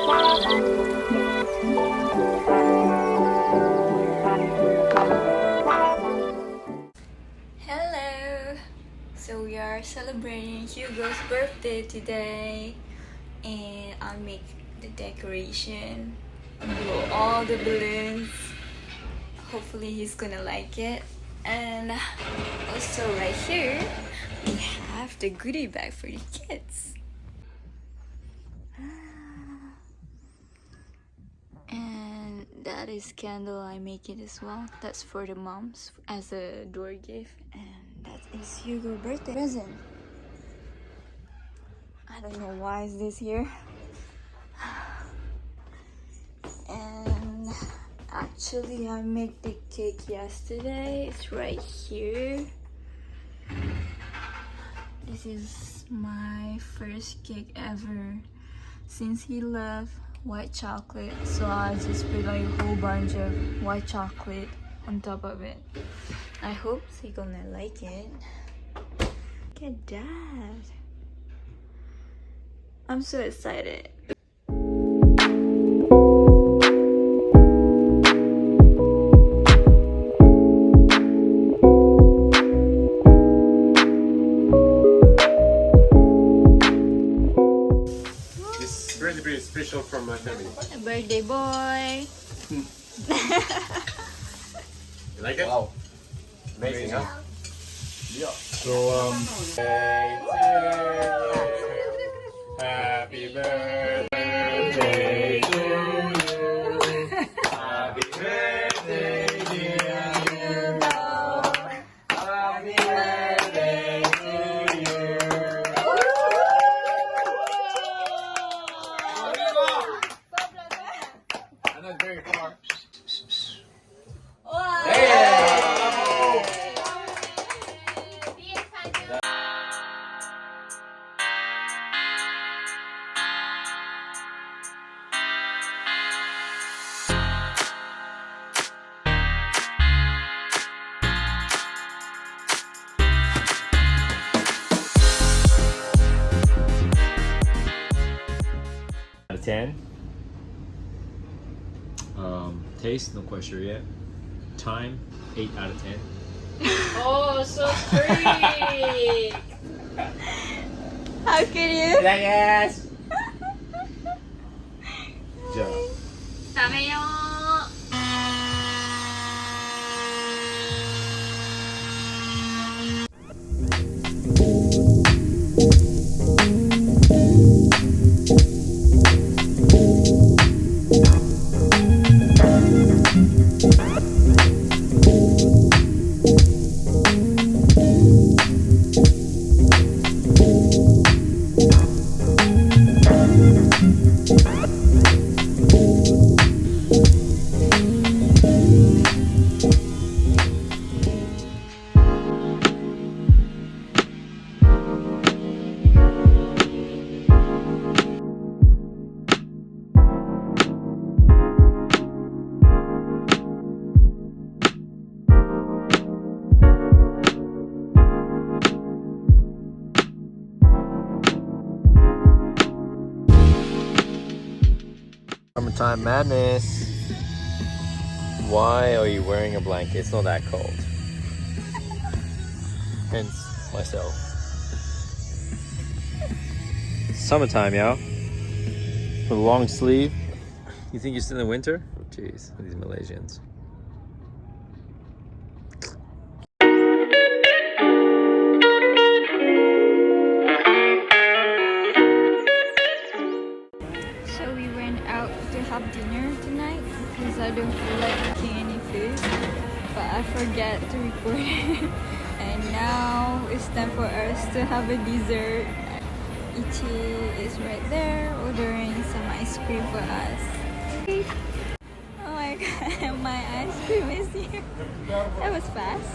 Hello! So we are celebrating Hugo's birthday today, and I'll make the decoration and blow all the balloons. Hopefully he's gonna like it. And also right here we have the goodie bag for the kids. And that is candle I make it as well. That's for the moms as a door gift. And that is Hugo's birthday present. I don't know why is this here. And actually I made the cake yesterday. It's right here. This is my first cake ever since he left. White chocolate, so I just put like a whole bunch of white chocolate on top of it. I hope he's gonna like it. Look at that. I'm so excited. Very special from my family. A birthday boy. You like it? Wow. Amazing, huh? Yeah. So, happy birthday to you. Happy birthday, dear Hugo. Happy birthday to you. I'm not very far. Wow. Hey! Out of 10. Taste, no quite sure yet. Time, 8 out of 10. Oh, so sweet! How can you? Yes! Job. 食べよSummertime madness. Why are you wearing a blanket? It's not that cold. Hence myself. Summertime, y'all. With a long sleeve. You think you're still in the winter? Jeez, these Malaysians. So we went out to have dinner tonight because I don't feel like cooking any food, but I forget to record it. And now it's time for us to have a dessert. Ichi is right there ordering some ice cream for us. Oh my god, my ice cream is here. That was fast.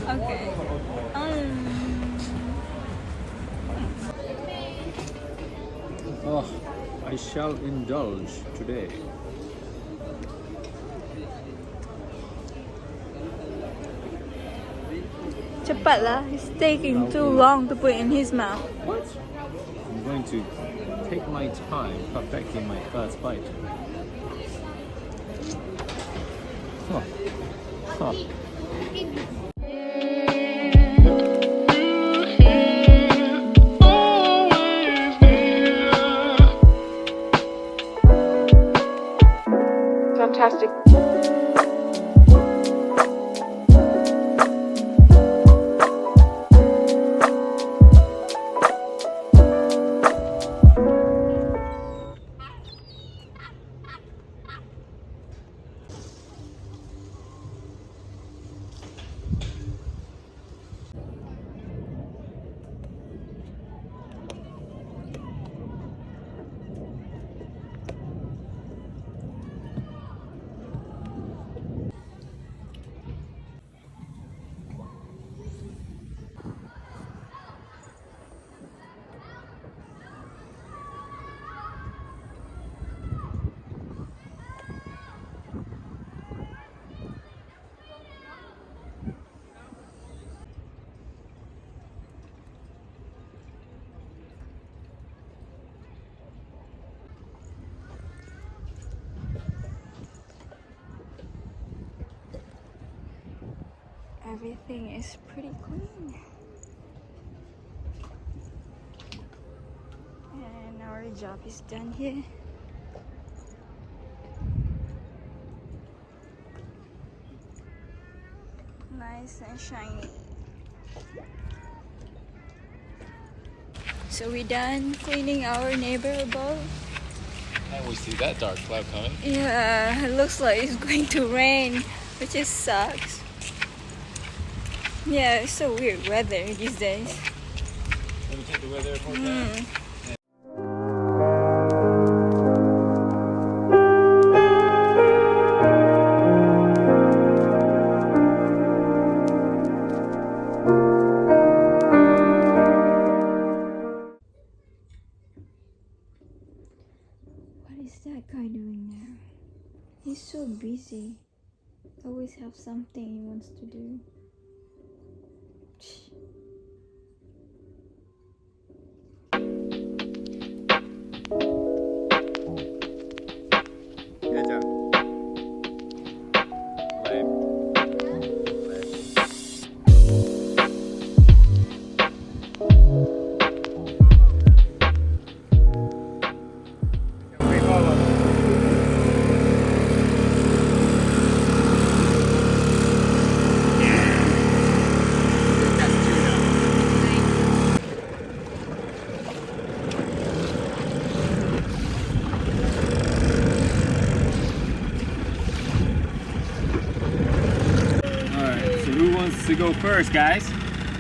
Okay. Oh, I shall indulge today. Cepat lah, it's taking too long to put in his mouth. What? I'm going to take my time perfecting my first bite. Huh. Huh. Fantastic. Everything is pretty clean. And our job is done here. Nice and shiny. So we done cleaning our neighbor above. And we see that dark cloud coming. Yeah, it looks like it's going to rain, which just sucks. Yeah, it's so weird weather these days. Let me check the weather forecast. What is that guy doing there? He's so busy. Always have something he wants to do. To go first, guys.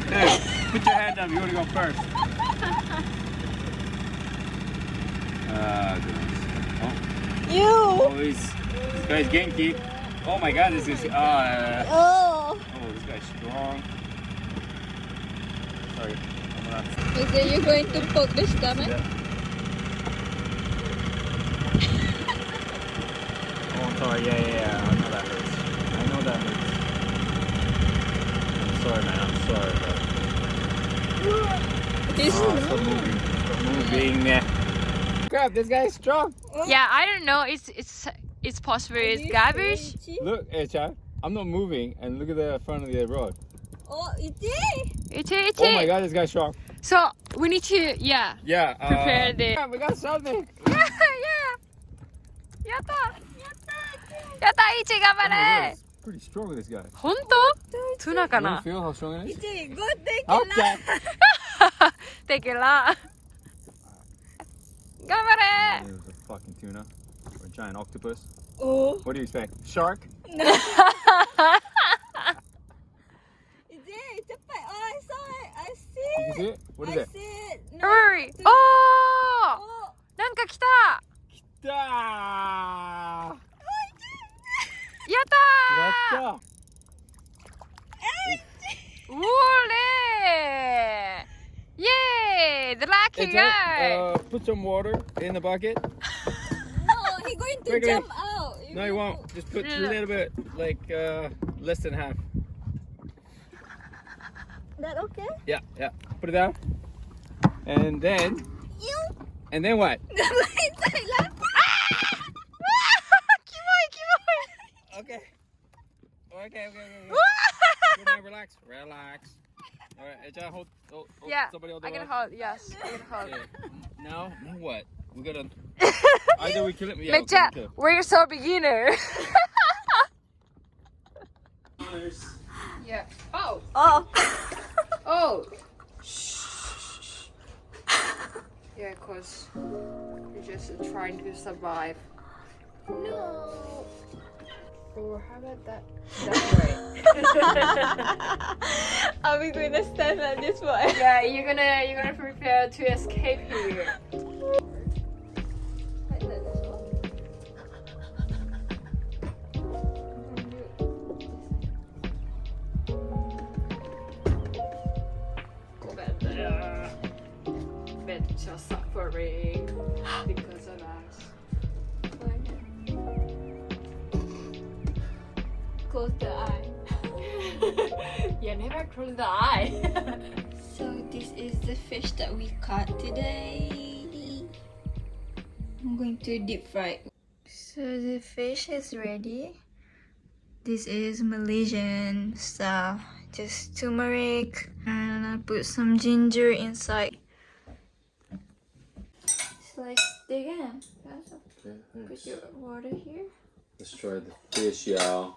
Hey, put your hand up. You want to go first? You! Oh, this guy's Genki. Oh my God, this is. Oh! This guy's strong. Sorry, I'm gonna. Is it you going to poke the stomach? Oh, I'm sorry. Yeah. I know that hurts. Sorry, man. I'm sorry, but. Stop moving. Crap, this guy's strong. Yeah, I don't know. It's possible it's garbage. Look, hey, Chad. I'm not moving, and look at the front of the road. Oh, it is? Oh my God, this guy's strong. So we need to Yeah. prepare the. Yeah, we got something. Yeah. Yatta. Ichi, Oh my God, gamare. it's pretty strong, this guy. 本当？ツナか You wanna な？ feel how strong it is? Good, take Okay. Tequila. 頑張れ。 It was a fucking tuna or a giant octopus. Oh. What do you expect? Shark? Is it? It's a fight. Oh, I saw it. I see Did you see it? What is I it? see it. No, Hurry. it's- おー。 Oh. なんか来た。 Ah! やったー。 Yatta! おーれー。イエーイ。The lucky Hey, guy. Jack, put some water in the bucket. No, he's going to Quickly. jump out. No, you won't. Just put a No. little bit, like less than half. That okay? Yeah. Put it down. And then You. And then what? Okay. Okay. Good night, relax. Alright, hold, Yeah, somebody hold I can hold. Yes, I can hold. Okay. Now what? We gotta. Either we kill it. Yeah, Mecha, okay. we're so beginner. Yeah. Oh. Oh. Oh. Yeah, cause you're just trying to survive. No. Or how about that? That way. Are we going to stand like this way? Yeah, you're gonna prepare to escape here. Bet you're suffering because of us. Close the eye. Yeah, never close the eye. So this is the fish that we caught today. I'm going to deep fry. So the fish is ready. This is Malaysian style. Just turmeric and I put some ginger inside. So let's dig in. Put your water here. Let's try the fish, y'all.